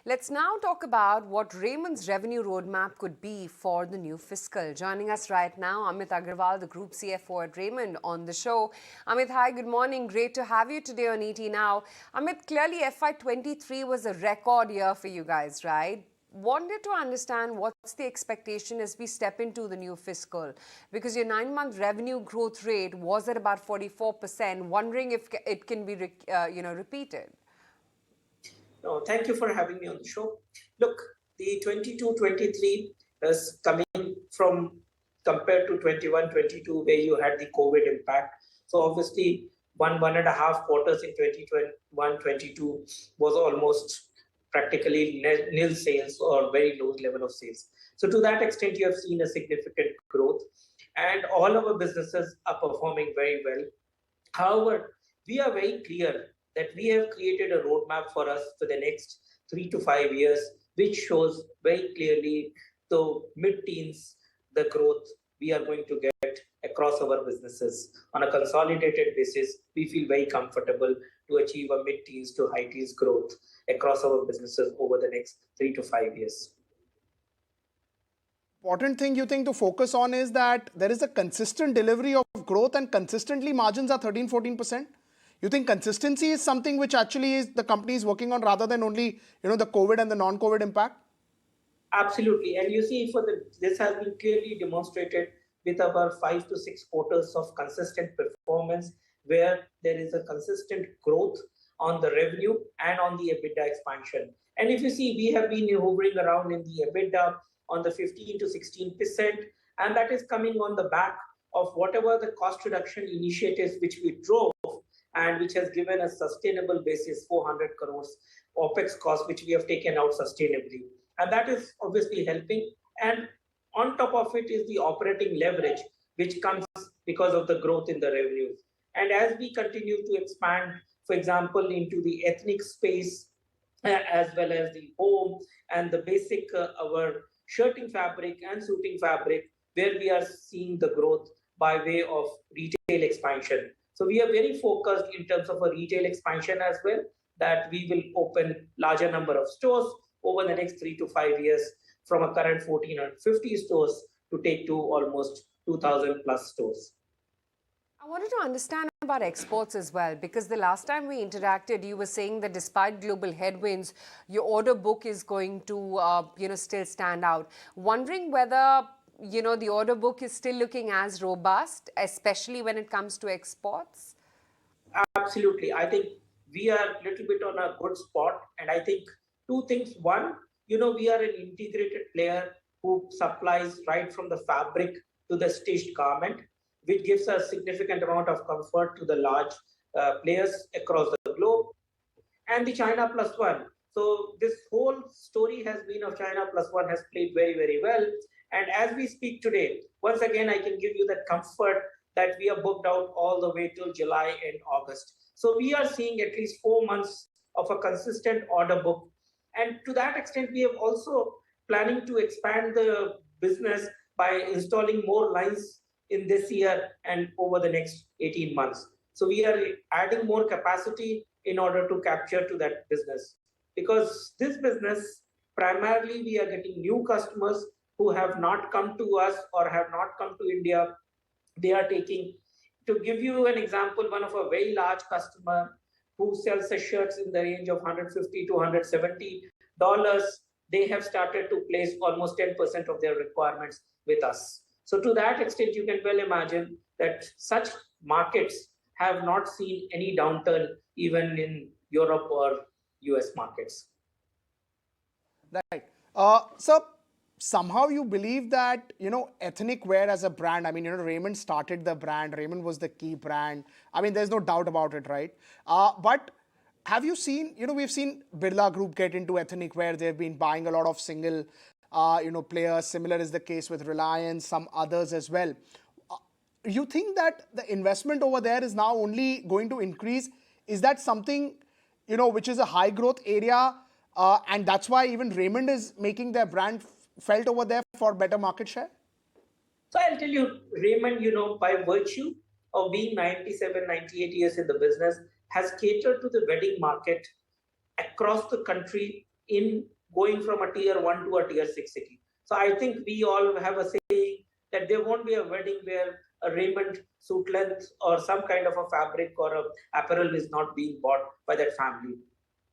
Let's now talk about what Raymond's revenue roadmap could be for the new fiscal. Joining us right now, Amit Agarwal, the Group CFO at Raymond, on the show. Amit, hi, good morning. Great to have you today on ET Now. Amit, clearly FY23 was a record year for you guys, right? Wanted to understand what's the expectation as we step into the new fiscal, because your 9-month revenue growth rate was at about 44%. Wondering if it can be repeated. No, thank you for having me on the show. Look, the 22-23 is coming from compared to 21-22, where you had the COVID impact. So obviously, one and a half quarters in 21-22 was almost practically nil sales or very low level of sales. So to that extent, you have seen a significant growth, and all our businesses are performing very well. However, we are very clear that we have created a roadmap for us for the next 3 to 5 years, which shows very clearly the mid-teens, the growth we are going to get across our businesses. On a consolidated basis, we feel very comfortable to achieve a mid-teens to high-teens growth across our businesses over the next 3 to 5 years. Important thing you think to focus on is that there is a consistent delivery of growth, and consistently margins are 13-14%. You think consistency is something which actually is the company is working on, rather than only the COVID and the non-COVID impact? Absolutely. And you see, this has been clearly demonstrated with our 5 to 6 quarters of consistent performance, where there is a consistent growth on the revenue and on the EBITDA expansion. And if you see, we have been hovering around in the EBITDA on the 15 to 16%, and that is coming on the back of whatever the cost reduction initiatives which we drove, and which has given a sustainable basis 400 crores OPEX cost, which we have taken out sustainably. And that is obviously helping. And on top of it is the operating leverage, which comes because of the growth in the revenues. And as we continue to expand, for example, into the ethnic space, as well as the home and the basic, our shirting fabric and suiting fabric, where we are seeing the growth by way of retail expansion. So we are very focused in terms of a retail expansion as well, that we will open larger number of stores over the next 3 to 5 years, from a current 1,450 stores to take to almost 2,000 plus stores. I wanted to understand about exports as well, because the last time we interacted, you were saying that despite global headwinds, your order book is going to, still stand out. Wondering whether the order book is still looking as robust, especially when it comes to exports? Absolutely. I think we are a little bit on a good spot. And I think two things. One, we are an integrated player who supplies right from the fabric to the stitched garment, which gives us significant amount of comfort to the large players across the globe. And the China Plus One. So this whole story has been of China Plus One has played very, very well. And as we speak today, once again, I can give you that comfort that we are booked out all the way till July and August. So we are seeing at least 4 months of a consistent order book. And to that extent, we have also planning to expand the business by installing more lines in this year and over the next 18 months. So we are adding more capacity in order to capture to that business. Because this business, primarily we are getting new customers who have not come to us or have not come to India. They are taking, to give you an example, one of a very large customer who sells the shirts in the range of $150 to $170, they have started to place almost 10% of their requirements with us. So to that extent, you can well imagine that such markets have not seen any downturn even in Europe or US markets. Right. So somehow you believe that, ethnic wear as a brand, Raymond started the brand, Raymond was the key brand. There's no doubt about it, right? But have you seen, we've seen Birla Group get into ethnic wear. They've been buying a lot of single, players. Similar is the case with Reliance, some others as well. You think that the investment over there is now only going to increase? Is that something, which is a high growth area? And that's why even Raymond is making their brand felt over there for better market share? So I'll tell you, Raymond, by virtue of being 97, 98 years in the business, has catered to the wedding market across the country in going from a tier 1 to a tier 6 city. So I think we all have a saying that there won't be a wedding where a Raymond suit length or some kind of a fabric or a apparel is not being bought by that family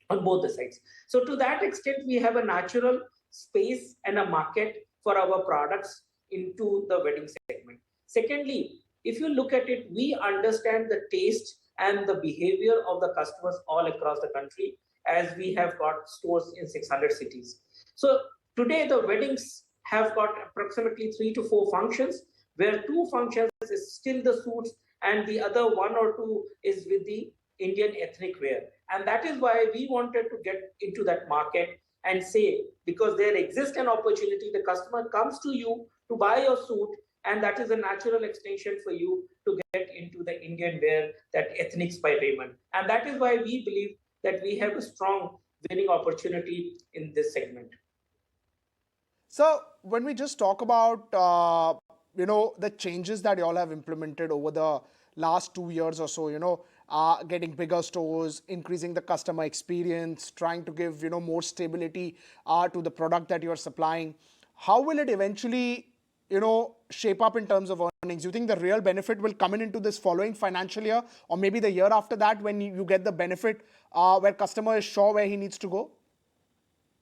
on both the sides. So to that extent, we have a natural space and a market for our products into the wedding segment. Secondly, if you look at it, we understand the taste and the behavior of the customers all across the country as we have got stores in 600 cities. So today the weddings have got approximately 3 to 4 functions, where 2 functions is still the suits and the other 1 or 2 is with the Indian ethnic wear. And that is why we wanted to get into that market and say, because there exists an opportunity, the customer comes to you to buy your suit, and that is a natural extension for you to get into the Indian wear, that ethnics by Raymond. And that is why we believe that we have a strong winning opportunity in this segment. So when we just talk about the changes that you all have implemented over the last 2 years or so, getting bigger stores, increasing the customer experience, trying to give more stability to the product that you're supplying, how will it eventually shape up in terms of earnings? Do you think the real benefit will come into this following financial year, or maybe the year after that, when you get the benefit where customer is sure where he needs to go?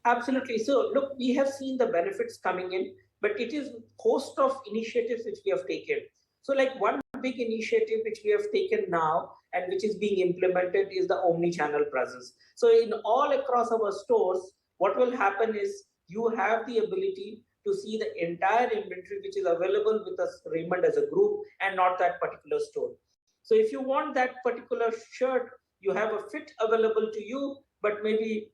Absolutely. So look, we have seen the benefits coming in, but it is host of initiatives which we have taken. So like one big initiative which we have taken now and which is being implemented is the omni-channel presence. So in all across our stores, what will happen is you have the ability to see the entire inventory which is available with us Raymond as a group and not that particular store. So if you want that particular shirt, you have a fit available to you, but maybe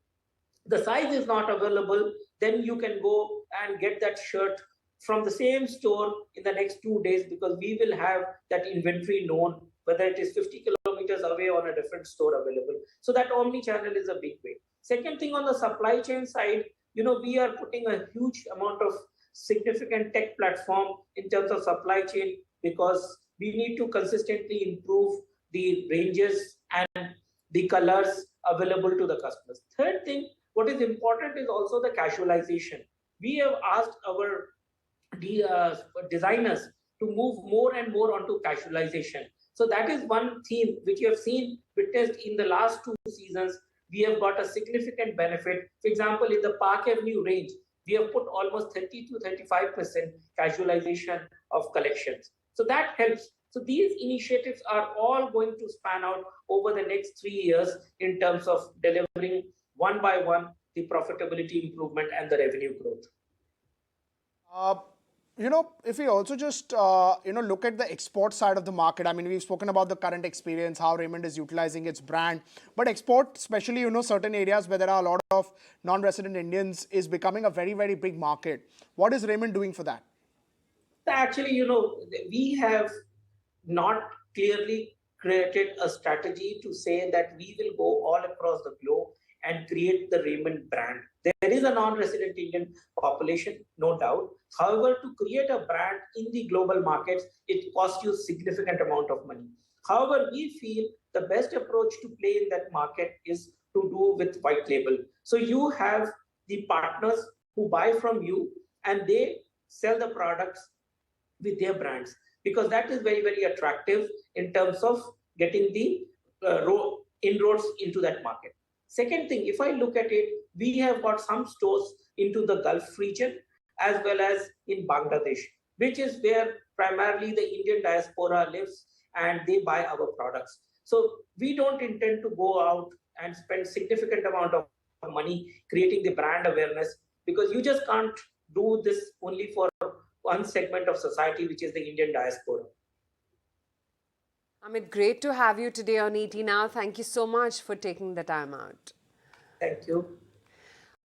the size is not available, then you can go and get that shirt from the same store in the next 2 days, because we will have that inventory known, whether it is 50 kilometers away on a different store available. So that omni-channel is a big way. Second thing, on the supply chain side, we are putting a huge amount of significant tech platform in terms of supply chain, because we need to consistently improve the ranges and the colors available to the customers. Third thing, what is important is also the casualization. We have asked our designers to move more and more onto casualization. So that is one theme which you have seen witnessed in the last 2 seasons. We have got a significant benefit. For example, in the Park Avenue range, we have put almost 30 to 35% casualization of collections. So that helps. So these initiatives are all going to span out over the next 3 years in terms of delivering one by one the profitability improvement and the revenue growth. If we also just, look at the export side of the market, I mean, we've spoken about the current experience, how Raymond is utilizing its brand, but export, especially, certain areas where there are a lot of non-resident Indians, is becoming a very, very big market. What is Raymond doing for that? Actually, we have not clearly created a strategy to say that we will go all across the globe and create the Raymond brand. There is a non-resident Indian population, no doubt. However, to create a brand in the global markets, it costs you significant amount of money. However, we feel the best approach to play in that market is to do with white label. So you have the partners who buy from you and they sell the products with their brands, because that is very, very attractive in terms of getting the inroads into that market. Second thing, if I look at it, we have got some stores into the Gulf region as well as in Bangladesh, which is where primarily the Indian diaspora lives and they buy our products. So we don't intend to go out and spend significant amount of money creating the brand awareness, because you just can't do this only for one segment of society, which is the Indian diaspora. Amit, great to have you today on ET Now. Thank you so much for taking the time out. Thank you.